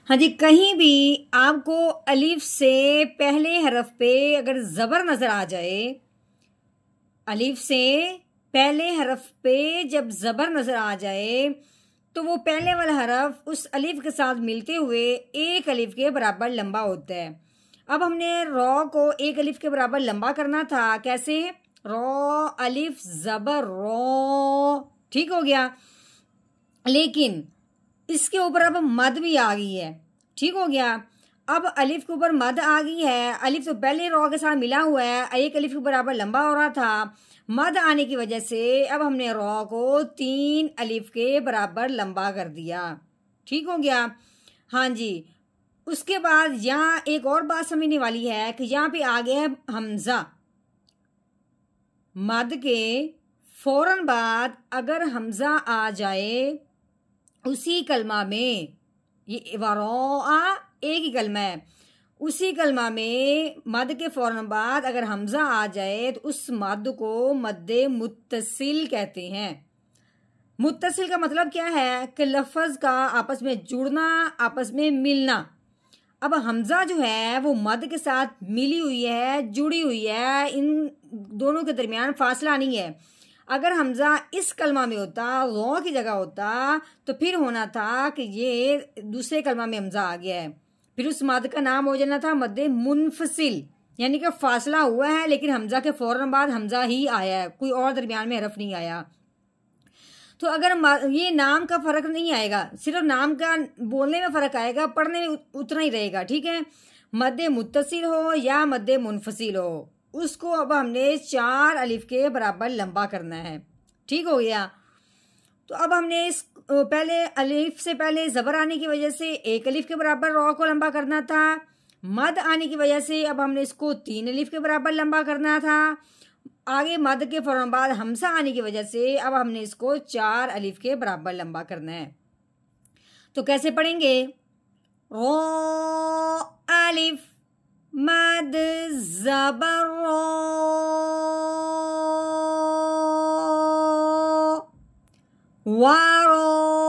हाँ जी, कहीं भी आपको अलिफ से पहले हरफ पे अगर जबर नजर आ जाए, अलिफ से पहले हरफ पे जब जबर नजर आ जाए तो वो पहले वाला हरफ उस अलिफ के साथ मिलते हुए एक अलिफ के बराबर लंबा होता है। अब हमने रॉ को एक अलिफ के बराबर लंबा करना था। कैसे? रॉ अलिफ जबर रॉ, ठीक हो गया। लेकिन इसके ऊपर अब मद भी आ गई है, ठीक हो गया। अब अलिफ के ऊपर मद आ गई है। अलिफ तो पहले रॉ के साथ मिला हुआ है, एक अलिफ के बराबर लंबा हो रहा था। मद आने की वजह से अब हमने रॉ को 3 अलिफ के बराबर लंबा कर दिया, ठीक हो गया। हाँ जी, उसके बाद यहाँ एक और बात समझने वाली है कि यहाँ पे आ गया है हमजा। मद के फौरन बाद अगर हमजा आ जाए उसी कलमा में, ये वरोआ एक ही कलमा है, उसी कलमा में मद के फौरन बाद अगर हमजा आ जाए तो उस मद को मद्दे मुत्तसिल कहते हैं। मुत्तसिल का मतलब क्या है कि लफ्ज का आपस में जुड़ना, आपस में मिलना। अब हमजा जो है वो मद के साथ मिली हुई है, जुड़ी हुई है, इन दोनों के दरमियान फासला नहीं है। अगर हमजा इस कलमा में होता, गौ की जगह होता, तो फिर होना था कि ये दूसरे कलमा में हमजा आ गया है, फिर उस मद का नाम हो जाना था मद्दे मुनफसिल, यानी कि फासला हुआ है लेकिन हमजा के फौरन बाद हमजा ही आया है, कोई और दरमियान में हरफ नहीं आया। तो अगर ये नाम का फर्क नहीं आएगा, सिर्फ नाम का बोलने में फर्क आएगा, पढ़ने में उतना ही रहेगा, ठीक है। मद्दे मुत्तसिल हो या मद्दे मुनफसिल हो, उसको अब हमने 4 अलिफ के बराबर लंबा करना है, ठीक हो गया। तो अब हमने इस पहले अलिफ से पहले जबर आने की वजह से एक अलिफ के बराबर रॉ को लंबा करना था। मद आने की वजह से अब हमने इसको 3 अलिफ के बराबर लंबा करना था। आगे मद के फौरन बाद हमजा आने की वजह से अब हमने इसको 4 अलिफ के बराबर लंबा करना है। तो कैसे पढ़ेंगे? रो अलिफ मद जबर रो, वारो